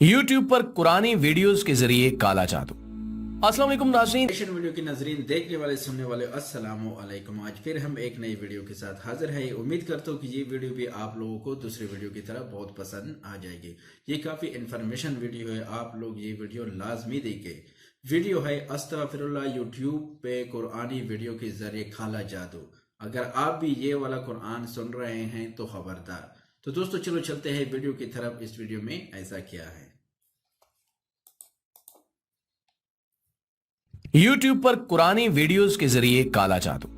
YouTube पर कुरानी videos के जरिए काला जादू। अस्सलाम वालेकुम नाज़रीन, वीडियो के नाज़रीन, देखने वाले सुनने वाले अस्सलामु अलैकुम। आज फिर हम एक नई वीडियो के साथ हाजिर है। उम्मीद करता हूँ कि ये वीडियो भी आप लोगों को दूसरी वीडियो की तरह बहुत पसंद आ जाएगी। ये काफ़ी इंफॉर्मेशन वीडियो है, आप लोग ये वीडियो लाजमी देखें। वीडियो है अस्तगफिरुल्लाह, यूट्यूब पे कुरानी वीडियो के जरिए काला जादू। अगर आप भी ये वाला कुरान सुन रहे हैं तो खबरदार। तो दोस्तों चलो चलते हैं वीडियो की तरफ। इस वीडियो में ऐसा क्या है। YouTube पर कुरानी वीडियोस के जरिए काला जादू।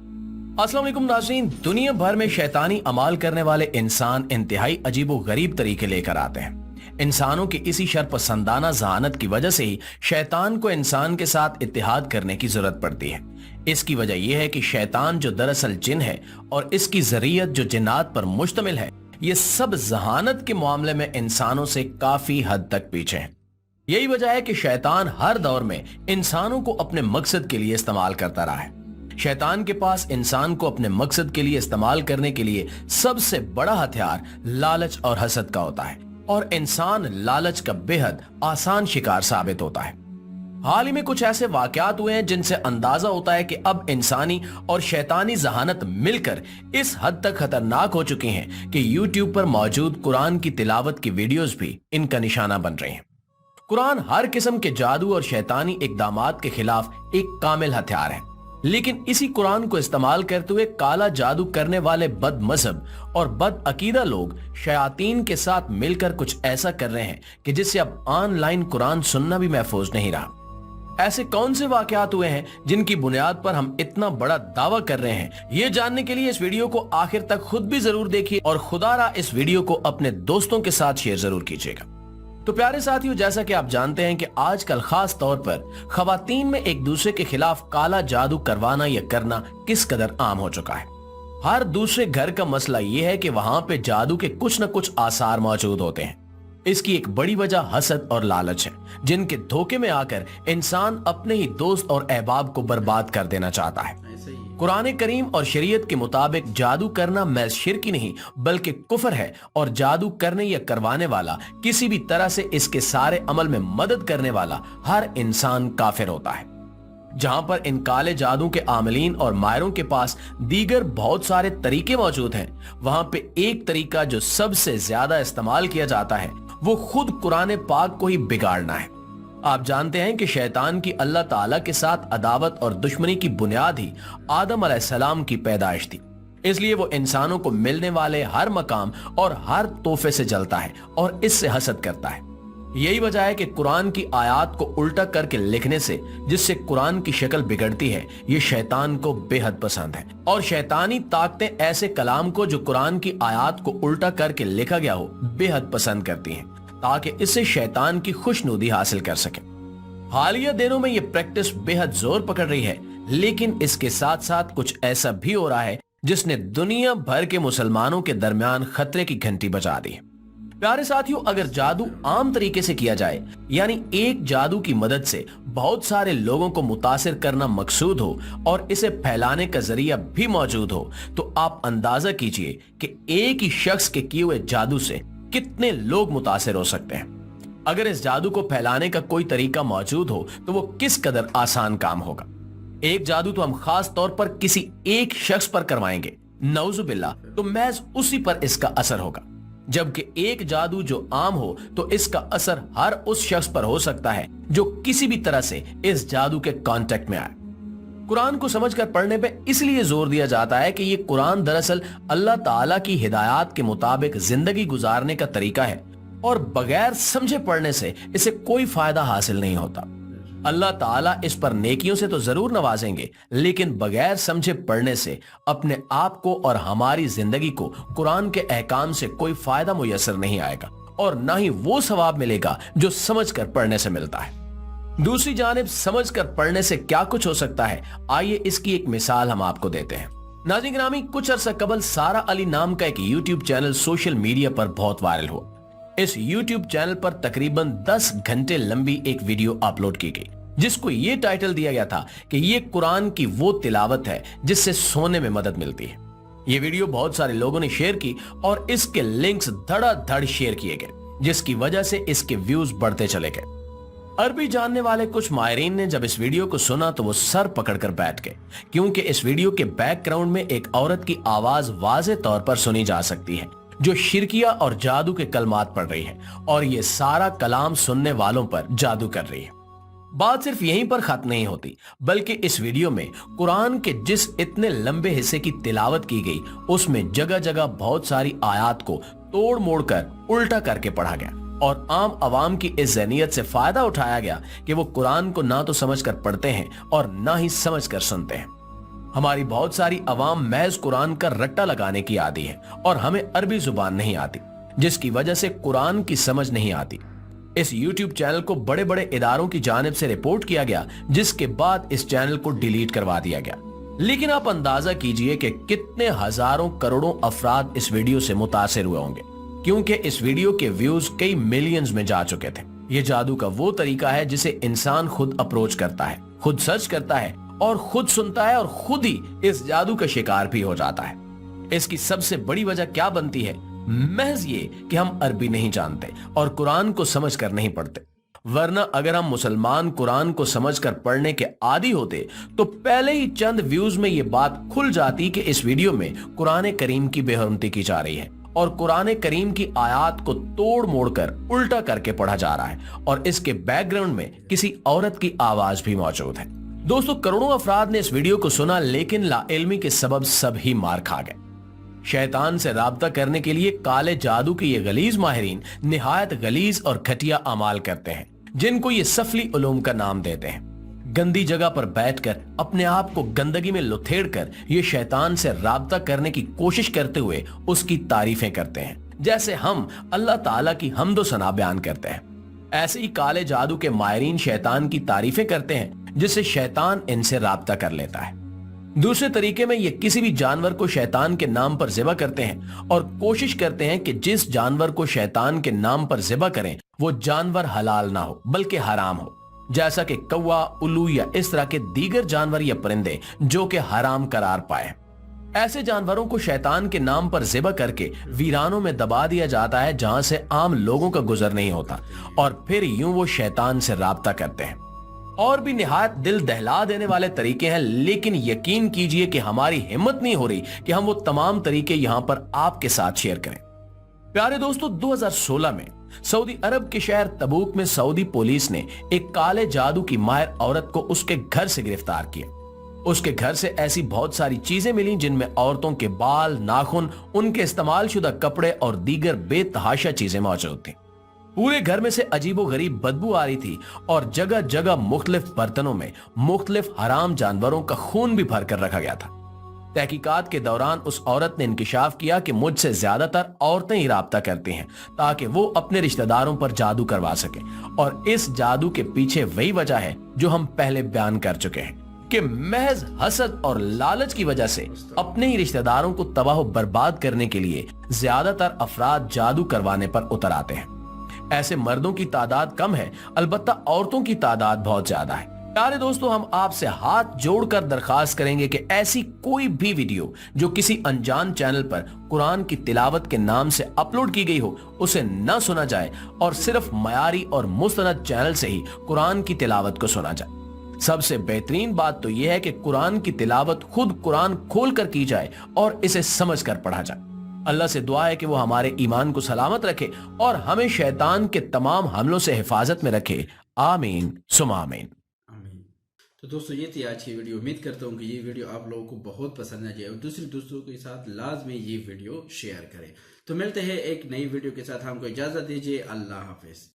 अस्सलाम वालेकुम नाज़रीन, दुनिया भर में शैतानी अमाल करने वाले इंसान इंतहाई अजीबो गरीब तरीके लेकर आते हैं। इंसानों की इसी शरपसंदाना जहानत की वजह से ही शैतान को इंसान के साथ इत्तेहाद करने की जरूरत पड़ती है। इसकी वजह यह है कि शैतान जो दरअसल जिन है और इसकी जरियत जो जिन्नात पर मुश्तमिल है, ये सब जहानत के मामले में इंसानों से काफी हद तक पीछे हैं। यही वजह है कि शैतान हर दौर में इंसानों को अपने मकसद के लिए इस्तेमाल करता रहा है। शैतान के पास इंसान को अपने मकसद के लिए इस्तेमाल करने के लिए सबसे बड़ा हथियार लालच और हसद का होता है, और इंसान लालच का बेहद आसान शिकार साबित होता है। हाल ही में कुछ ऐसे वाकयात हुए हैं जिनसे अंदाजा होता है कि अब इंसानी और शैतानी जहानत मिलकर इस हद तक खतरनाक हो चुकी हैं कि YouTube पर मौजूद कुरान की तिलावत की वीडियोस भी इनका निशाना बन रही हैं। कुरान हर किस्म के जादू और शैतानी इकदामात के खिलाफ एक कामिल हथियार है, लेकिन इसी कुरान को इस्तेमाल करते हुए काला जादू करने वाले बद मजहब और बद अकीदा लोग शयातीन के साथ मिलकर कुछ ऐसा कर रहे हैं कि जिससे अब ऑनलाइन कुरान सुनना भी महफूज नहीं रहा। ऐसे कौन से वाकयात हुए हैं जिनकी बुनियाद पर हम इतना बड़ा दावा कर रहे हैं, ये जानने के लिए इस वीडियो को आखिर तक खुद भी जरूर देखिए और खुदारा इस वीडियो को अपने दोस्तों के साथ शेयर जरूर कीजिएगा। तो प्यारे साथियों, जैसा कि आप जानते हैं कि आजकल खास तौर पर खवातीन में एक दूसरे के खिलाफ काला जादू करवाना या करना किस कदर आम हो चुका है। हर दूसरे घर का मसला यह है कि वहां पे जादू के कुछ न कुछ आसार मौजूद होते हैं। इसकी एक बड़ी वजह हसद और लालच है, जिनके धोखे में आकर इंसान अपने ही दोस्त और अहबाब को बर्बाद कर देना चाहता है। कुरान करीम और शरीयत के मुताबिक जादू करना महज शिर्क ही नहीं बल्कि कुफर है, और जादू करने या करवाने वाला किसी भी तरह से इसके सारे अमल में मदद करने वाला हर इंसान काफिर होता है। जहां पर इन काले जादू के आमलीन और मायरों के पास दीगर बहुत सारे तरीके मौजूद हैं, वहां पे एक तरीका जो सबसे ज्यादा इस्तेमाल किया जाता है वो खुद कुरान पाक को ही बिगाड़ना है। आप जानते हैं कि शैतान की अल्लाह ताला के साथ अदावत और दुश्मनी की बुनियाद ही आदम अलैहिस्सलाम की पैदाइश थी। इसलिए वो इंसानों को मिलने वाले हर मकाम और हर तोहफे से जलता है और इससे हसद करता है। यही वजह है कि कुरान की आयत को उल्टा करके लिखने से, जिससे कुरान की शक्ल बिगड़ती है, ये शैतान को बेहद पसंद है। और शैतानी ताकतें ऐसे कलाम को जो कुरान की आयत को उल्टा करके लिखा गया हो बेहद पसंद करती हैं, ताकि इससे शैतान की खुशनुदी हासिल कर सके। हालिया दिनों में यह प्रैक्टिस बेहद जोर पकड़ रही है, लेकिन इसके साथ साथ कुछ ऐसा भी हो रहा है जिसने दुनिया भर के मुसलमानों के दरमियान खतरे की घंटी बजा दी है। प्यारे साथियों, अगर जादू आम तरीके से किया जाए, यानी एक जादू की मदद से बहुत सारे लोगों को मुतासिर करना मकसूद हो और इसे फैलाने का जरिया भी मौजूद हो, तो आप अंदाजा कीजिए कि एक ही शख्स के किए हुए जादू से कितने लोग मुतासिर हो सकते हैं। अगर इस जादू को फैलाने का कोई तरीका मौजूद हो तो वो किस कदर आसान काम होगा। एक जादू तो हम खास तौर पर किसी एक शख्स पर करवाएंगे, नऊजुबिल्लाह, तो महज उसी पर इसका असर होगा। जबकि एक जादू जो आम हो तो इसका असर हर उस शख्स पर हो सकता है जो किसी भी तरह से इस जादू के कांटेक्ट में आए। कुरान को समझकर पढ़ने पे इसलिए जोर दिया जाता है कि ये कुरान दरअसल अल्लाह ताला की हिदायत के मुताबिक जिंदगी गुजारने का तरीका है, और बगैर समझे पढ़ने से इसे कोई फायदा हासिल नहीं होता। अल्लाह ताला इस पर नेकियों से तो जरूर नवाजेंगे, लेकिन बगैर समझे पढ़ने से अपने आप को और हमारी जिंदगी को कुरान के अहकाम से कोई फायदा मुयस्सर नहीं आएगा, और ना ही वो सवाब मिलेगा जो समझकर पढ़ने से मिलता है। दूसरी जानिब समझकर पढ़ने से क्या कुछ हो सकता है, आइए इसकी एक मिसाल हम आपको देते हैं। नाज़रीन गिरामी, कुछ अरसा कबल सारा अली नाम का एक YouTube चैनल सोशल मीडिया पर बहुत वायरल हुआ। इस YouTube चैनल पर तकरीबन 10 घंटे लंबी एक वीडियो अपलोड की गई, जिसको ये टाइटल दिया गया था कि ये कुरान की वो तिलावत है जिससे सोने में मदद मिलती है। ये वीडियो बहुत सारे लोगों ने शेयर की और इसके लिंक्स धड़ाधड़ शेयर किए गए। जिसकी वजह से इसके व्यूज बढ़ते चले गए। अरबी जानने वाले कुछ माहिरीन ने जब इस वीडियो को सुना तो वो सर पकड़कर बैठ गए, क्योंकि इस वीडियो के बैकग्राउंड में एक औरत की आवाज वाज़े तौर पर सुनी जा सकती है जो शिरकिया और जादू के कलमात पढ़ रही है, और ये सारा कलाम सुनने वालों पर जादू कर रही है। बात सिर्फ यहीं पर खत्म नहीं होती, बल्कि इस वीडियो में कुरान के जिस इतने लंबे हिस्से की तिलावत की गई उसमें जगह जगह बहुत सारी आयात को तोड़ मोड़ कर उल्टा करके पढ़ा गया, और आम आवाम की इस ज़हनियत से फायदा उठाया गया कि वो कुरान को ना तो समझकर पढ़ते हैं और ना ही समझकर सुनते हैं। हमारी बहुत सारी आवाम महज कुरान का रट्टा लगाने की आदी है और हमें अरबी जुबान नहीं आती, जिसकी वजह से कुरान की समझ नहीं आती। इस YouTube चैनल को बड़े बड़े इदारों की जानिब से रिपोर्ट किया गया, जिसके बाद इस चैनल को डिलीट करवा दिया गया। लेकिन आप अंदाजा कीजिए कि कितने हजारों करोड़ों अफराद इस वीडियो से मुतासिर हुए होंगे, क्योंकि इस वीडियो के व्यूज कई मिलियंस में जा चुके थे। यह जादू का वो तरीका है जिसे इंसान खुद अप्रोच करता है, खुद सर्च करता है और खुद सुनता है और खुद ही इस जादू का शिकार भी हो जाता है। इसकी सबसे बड़ी वजह क्या बनती है? महज ये कि हम अरबी नहीं जानते और कुरान को समझकर नहीं पढ़ते। वरना अगर हम मुसलमान कुरान को समझकर पढ़ने के आदी होते तो पहले ही चंद व्यूज में ये बात खुल जाती कि इस वीडियो में कुरान करीम की बेहुरमती की जा रही है और कुरान करीम की आयात को तोड़ मोड़ कर उल्टा करके पढ़ा जा रहा है, और इसके बैकग्राउंड में किसी औरत की आवाज भी मौजूद है। दोस्तों, करोड़ों अफराद ने इस वीडियो को सुना, लेकिन लाइल्मी के सबब सभी मार खा गए। शैतान से राब्ता करने के लिए काले जादू के ये गलीज माहिरीन निहायत गलीज और घटिया अमाल करते हैं, जिनको ये सफली उलूम का नाम देते हैं। गंदी जगह पर बैठकर अपने आप को गंदगी में लुथेड़कर ये शैतान से राब्ता करने की कोशिश करते हुए उसकी तारीफें करते हैं, जैसे हम अल्लाह ताला की हम्दो सना बयान करते हैं। ऐसे ही काले जादू के माहिरीन शैतान की तारीफें करते हैं, जिससे शैतान इनसे राब्ता कर लेता है। दूसरे तरीके में ये किसी भी जानवर को शैतान के नाम पर ज़िबा करते हैं और कोशिश करते हैं कि जिस जानवर को शैतान के नाम पर ज़िबा करें वो जानवर हलाल ना हो बल्कि हराम हो, जैसा कि कौवा, उल्लू या इस तरह के दीगर जानवर या परिंदे जो कि हराम करार पाए। ऐसे जानवरों को शैतान के नाम पर ज़िबा करके वीरानों में दबा दिया जाता है, जहां से आम लोगों का गुजर नहीं होता, और फिर यूं वो शैतान से राब्ता करते हैं। और भी निहायत दिल दहला देने वाले तरीके हैं, लेकिन यकीन कीजिए कि हमारी हिम्मत नहीं हो रही कि हम वो तमाम तरीके यहां पर आपके साथ शेयर करें। प्यारे दोस्तों, 2016 में सऊदी अरब के शहर तबूक में सऊदी पुलिस ने एक काले जादू की माहिर औरत को उसके घर से गिरफ्तार किया। उसके घर से ऐसी बहुत सारी चीजें मिली जिनमें औरतों के बाल, नाखून, उनके इस्तेमाल शुदा कपड़े और दीगर बेतहाशा चीजें मौजूद थी। पूरे घर में से अजीबो गरीब बदबू आ रही थी और जगह जगह मुख्तलिफ बर्तनों में मुख्तलिफ हराम जानवरों का खून भी भर कर रखा गया था। तहकीकात के दौरान उस औरत ने इंकिशाफ किया कि मुझसे ज्यादातर औरतें ही राब्ता करती हैं ताकि वो अपने रिश्तेदारों पर जादू करवा सके, और इस जादू के पीछे वही वजह है जो हम पहले बयान कर चुके हैं कि महज हसद और लालच की वजह से अपने ही रिश्तेदारों को तबाह बर्बाद करने के लिए ज्यादातर अफराद जादू करवाने पर उतर आते हैं। ऐसे मर्दों की तादाद कम है, अलबत्ता औरतों की तादाद बहुत ज्यादा है। प्यारे दोस्तों, हम आपसे हाथ जोड़कर दरखास्त करेंगे कि ऐसी कोई भी वीडियो जो किसी अनजान चैनल पर कुरान की तिलावत के नाम से अपलोड की गई हो उसे न सुना जाए, और सिर्फ मयारी और मुस्तनद चैनल से ही कुरान की तिलावत को सुना जाए। सबसे बेहतरीन बात तो यह है कि कुरान की तिलावत खुद कुरान खोल कर की जाए और इसे समझ कर पढ़ा जाए। अल्लाह से दुआ है कि वो हमारे ईमान को सलामत रखे और हमें शैतान के तमाम हमलों से हिफाजत में रखे। आमीन सुमा आमीन। आमीन। तो दोस्तों, ये थी आज की वीडियो। उम्मीद करता हूँ कि ये वीडियो आप लोगों को बहुत पसंद आ जाए और दूसरे दोस्तों के साथ लाजमी ये वीडियो शेयर करें। तो मिलते हैं एक नई वीडियो के साथ। हमको इजाजत दीजिए। अल्लाह हाफिज।